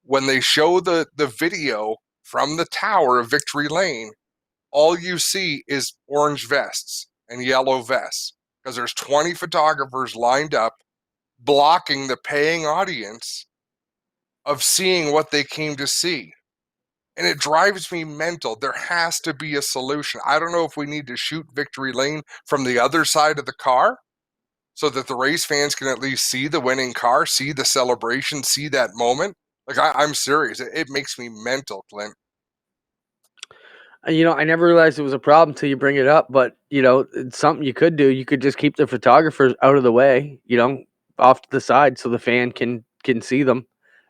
When they show the video from the tower of Victory Lane, all you see is orange vests and yellow vests because there's 20 photographers lined up blocking the paying audience of seeing what they came to see. And it drives me mental. There has to be a solution. I don't know if we need to shoot Victory Lane from the other side of the car so that the race fans can at least see the winning car, see the celebration, see that moment. Like, I'm serious. It makes me mental, Clint. You know, I never realized it was a problem until you bring it up. But, you know, it's something you could do. You could just keep the photographers out of the way, you know, off to the side so the fan can see them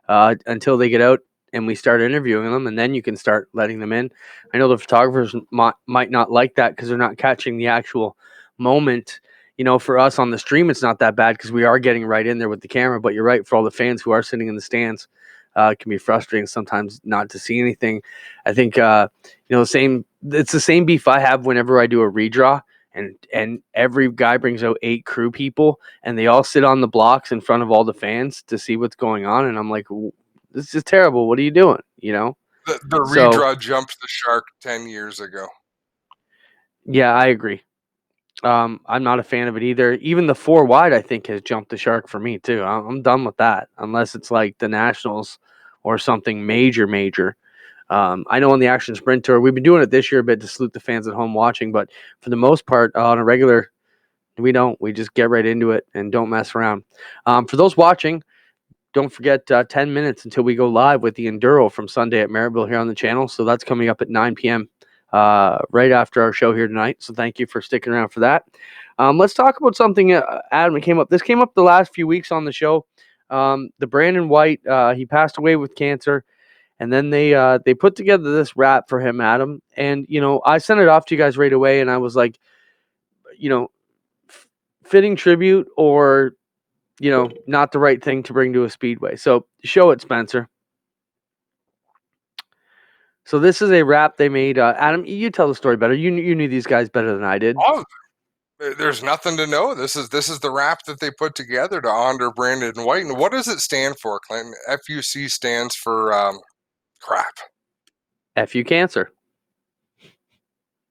until they get out and we start interviewing them. And then you can start letting them in. I know the photographers might not like that because they're not catching the actual moment. You know, for us on the stream, it's not that bad because we are getting right in there with the camera. But you're right, for all the fans who are sitting in the stands, it can be frustrating sometimes not to see anything. I think, you know, it's the same beef I have whenever I do a redraw and every guy brings out 8 crew people and they all sit on the blocks in front of all the fans to see what's going on. And I'm like, this is terrible. What are you doing? You know, the redraw jumped the shark 10 years ago. Yeah, I agree. I'm not a fan of it either. Even the 4 wide, I think, has jumped the shark for me too. I'm done with that, unless it's like the Nationals or something major. I know on the Action Sprint Tour, we've been doing it this year a bit to salute the fans at home watching, but for the most part, on a regular, we don't. We just get right into it and don't mess around. For those watching, don't forget 10 minutes until we go live with the Enduro from Sunday at Merrittville here on the channel. So that's coming up at 9 p.m. Right after our show here tonight. So thank you for sticking around for that. Let's talk about something, Adam, that came up. This came up the last few weeks on the show. The Brandon White, he passed away with cancer. And then they put together this rap for him, Adam. And, I sent it off to you guys right away. And I was like, fitting tribute or, not the right thing to bring to a Speedway. So show it, Spencer. So this is a rap they made. Adam, you tell the story better. You knew these guys better than I did. Oh, there's nothing to know. This is the rap that they put together to honor Brandon White. And what does it stand for, Clinton? FUC stands for crap. FU cancer.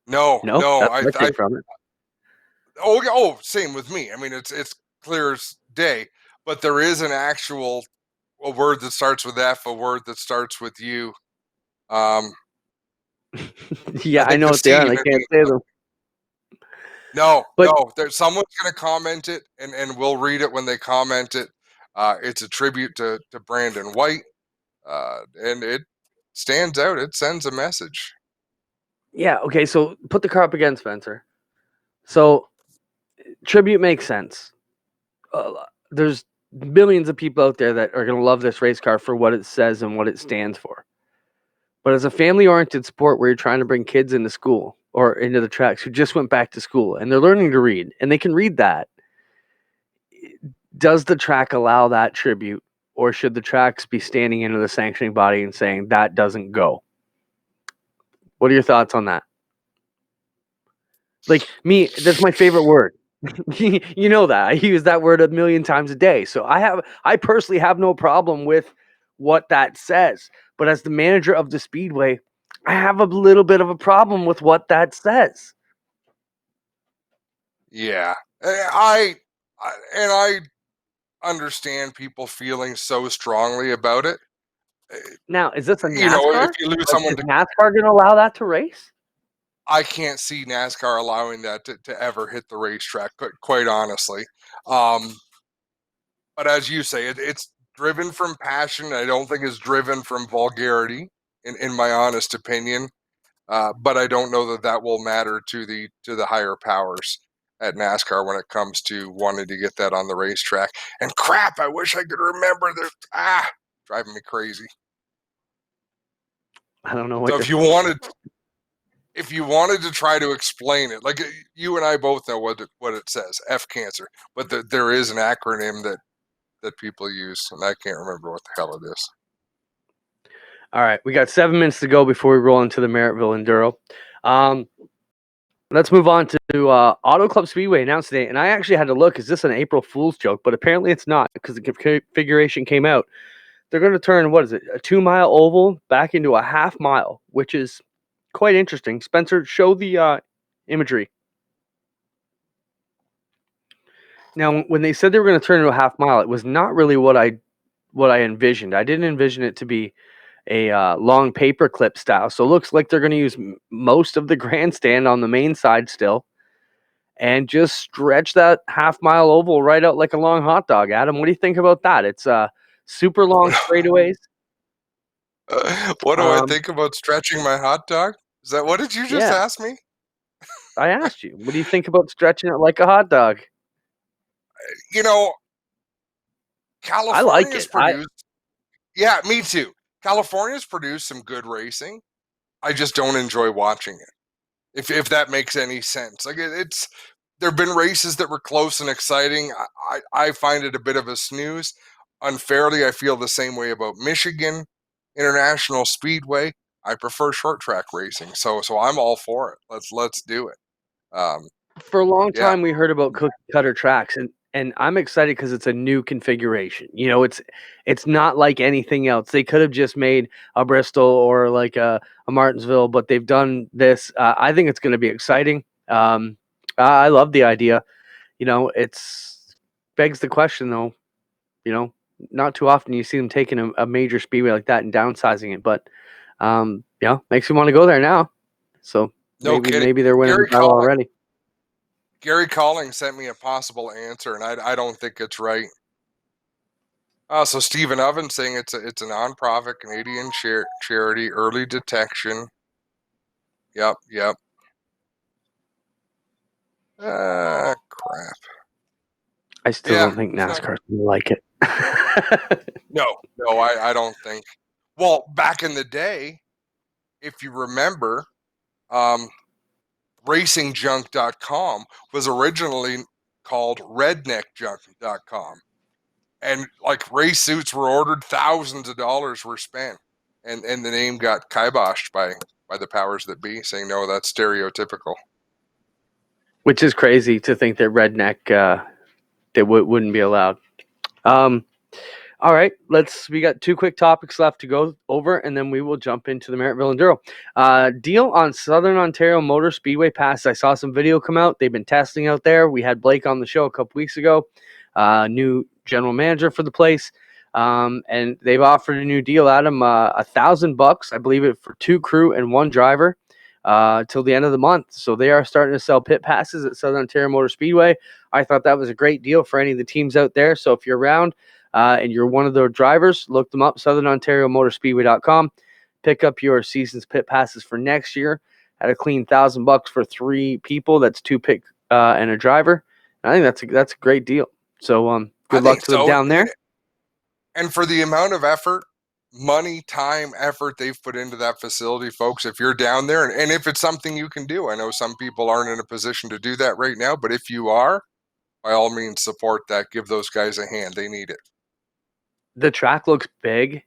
No. That's where I came from it. Same with me. I mean, it's clear as day. But there is an actual a word that starts with F, a word that starts with U. Yeah, I know what they are, and I can't say them. No. Someone's going to comment it, and we'll read it when they comment it. It's a tribute to Brandon White, and it stands out. It sends a message. Yeah, okay, so put the car up again, Spencer. So, tribute makes sense. There's millions of people out there that are going to love this race car for what it says and what it stands for. But as a family-oriented sport where you're trying to bring kids into school or into the tracks who just went back to school and they're learning to read and they can read that, does the track allow that tribute, or should the tracks be standing into the sanctioning body and saying that doesn't go? What are your thoughts on that? Like me, that's my favorite word. You know that. I use that word a million times a day. So I personally have no problem with what that says. But as the manager of the Speedway, I have a little bit of a problem with what that says. Yeah. I understand people feeling so strongly about it. Now, is this a You know, NASCAR? if you lose Like, someone is to NASCAR going to allow that to race? I can't see NASCAR allowing that to ever hit the racetrack, quite honestly. But as you say, it's driven from passion. I don't think it's driven from vulgarity, in my honest opinion. But I don't know that will matter to the higher powers at NASCAR when it comes to wanting to get that on the racetrack. And crap, I wish I could remember that. Driving me crazy. I don't know what So you're... if you wanted to try to explain it, like you and I both know what it says, F cancer, but there is an acronym that people use, and I can't remember what the hell it is. All right, we got 7 minutes to go before we roll into the Merrittville Enduro. Let's move on to Auto Club Speedway announced today, and I actually had to look, is this an April Fool's joke? But apparently it's not, because the configuration came out. They're going to turn, what is it, a 2-mile oval back into a half-mile, which is quite interesting. Spencer, show the imagery. Now, when they said they were going to turn into a half-mile, it was not really what I envisioned. I didn't envision it to be a long paperclip style. So it looks like they're going to use most of the grandstand on the main side still and just stretch that half-mile oval right out like a long hot dog. Adam, what do you think about that? It's super long straightaways. What do I think about stretching my hot dog? Is that what did you just Yeah, ask me? I asked you. What do you think about stretching it like a hot dog? You know, I like California's it. produced. Yeah, me too. California's produced some good racing. I just don't enjoy watching it. If that makes any sense. Like it's there've been races that were close and exciting. I find it a bit of a snooze. Unfairly, I feel the same way about Michigan International Speedway. I prefer short track racing, so I'm all for it. Let's do it. For a long Yeah, time, we heard about cookie cutter tracks, and I'm excited because it's a new configuration. It's not like anything else. They could have just made a Bristol or like a Martinsville, but they've done this. I think it's going to be exciting. I love the idea. It's begs the question though. You know, not too often you see them taking a major speedway like that and downsizing it, but Yeah, makes me want to go there now. So No kidding. maybe they're winning the battle already. Gary Calling sent me a possible answer, and I don't think it's right. So Stephen Ovens saying it's a nonprofit Canadian charity, early detection. Yep. Crap. I still don't think NASCAR's gonna like it. No, I don't think. Well, back in the day, if you remember, racingjunk.com was originally called redneckjunk.com. And like race suits were ordered, thousands of dollars were spent. And the name got kiboshed by the powers that be, saying, no, that's stereotypical. Which is crazy to think that redneck they wouldn't be allowed. All right, we got 2 quick topics left to go over, and then we will jump into the Merrittville Enduro. Deal on Southern Ontario Motor Speedway passes. I saw some video come out. They've been testing out there. We had Blake on the show a couple weeks ago, new general manager for the place, and they've offered a new deal at him, $1,000, I believe it, for 2 crew and 1 driver till the end of the month. So they are starting to sell pit passes at Southern Ontario Motor Speedway. I thought that was a great deal for any of the teams out there. So if you're around, and you're one of their drivers, look them up, southernontariomotorspeedway.com. Pick up your season's pit passes for next year at a clean $1,000 for 3 people. That's 2 pit and a driver. And I think that's a great deal. So good luck to them down there. And for the amount of effort, money, time, effort they've put into that facility, folks, if you're down there, and if it's something you can do, I know some people aren't in a position to do that right now, but if you are, by all means, support that. Give those guys a hand. They need it. The track looks big,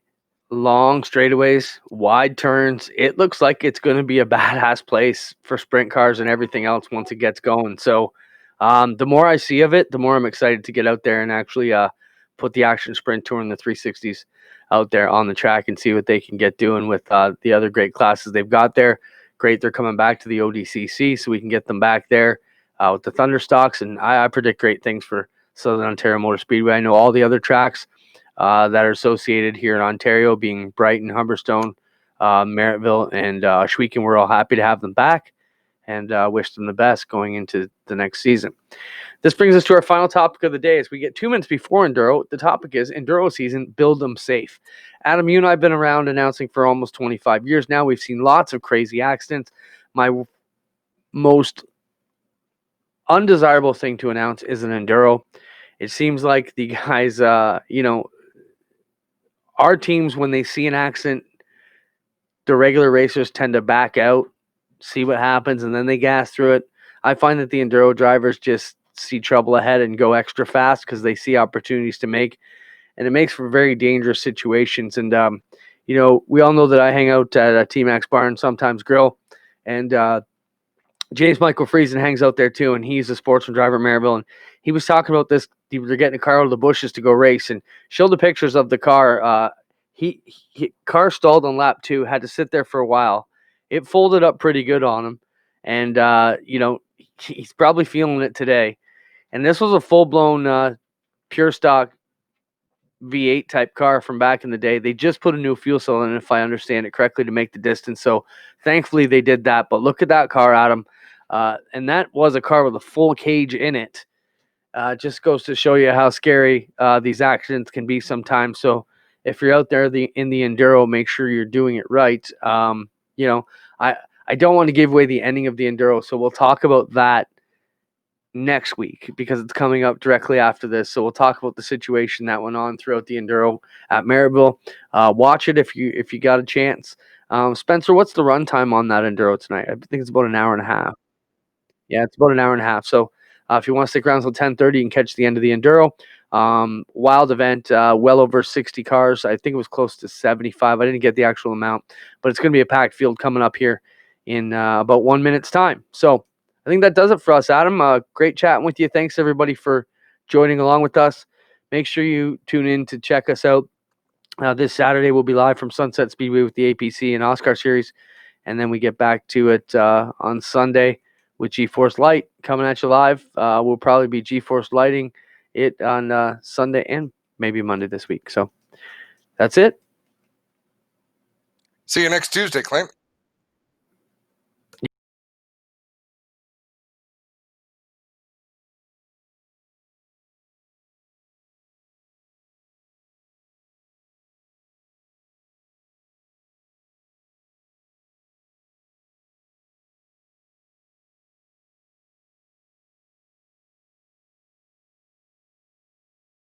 long straightaways, wide turns. It looks like it's going to be a badass place for sprint cars and everything else once it gets going. So the more I see of it, the more I'm excited to get out there and actually put the Action Sprint Tour and the 360s out there on the track and see what they can get doing with the other great classes they've got there. Great, they're coming back to the ODCC, so we can get them back there with the Thunderstocks. And I predict great things for Southern Ontario Motor Speedway. I know all the other tracks that are associated here in Ontario, being Brighton, Humberstone, Merrittville, and Schweeken. We're all happy to have them back and wish them the best going into the next season. This brings us to our final topic of the day. As we get 2 minutes before Enduro, the topic is Enduro season, build them safe. Adam, you and I have been around announcing for almost 25 years now. We've seen lots of crazy accidents. My most undesirable thing to announce is an Enduro. It seems like the guys, our teams, when they see an accident, the regular racers tend to back out, see what happens, and then they gas through it. I find that the Enduro drivers just see trouble ahead and go extra fast because they see opportunities to make, and it makes for very dangerous situations. And, we all know that I hang out at T-Max Bar and sometimes grill, and James Michael Friesen hangs out there too, and he's a sportsman driver at Merrittville, and he was talking about this. They're getting a car out of the bushes to go race, and showed the pictures of the car. Car stalled on lap 2, had to sit there for a while. It folded up pretty good on him, and he's probably feeling it today. And this was a full-blown pure stock V8 type car from back in the day. They just put a new fuel cell in, if I understand it correctly, to make the distance. So thankfully they did that. But look at that car, Adam. And that was a car with a full cage in it. Just goes to show you how scary these accidents can be sometimes. So if you're out there in the Enduro, make sure you're doing it right. I don't want to give away the ending of the Enduro, so we'll talk about that next week because it's coming up directly after this. So we'll talk about the situation that went on throughout the Enduro at Merrittville. Watch it if you got a chance. Spencer, what's the runtime on that Enduro tonight? I think it's about an hour and a half. Yeah, it's about an hour and a half. So if you want to stick around until 10:30, you can catch the end of the Enduro. Wild event, well over 60 cars. I think it was close to 75. I didn't get the actual amount, but it's going to be a packed field coming up here in about 1 minute's time. So I think that does it for us, Adam. Great chatting with you. Thanks, everybody, for joining along with us. Make sure you tune in to check us out. This Saturday, we'll be live from Sunset Speedway with the APC and Oscar Series, and then we get back to it on Sunday with Geforce Light coming at you live. We'll probably be Geforce lighting it on Sunday and maybe Monday this week. So that's it. See you next Tuesday, Clint.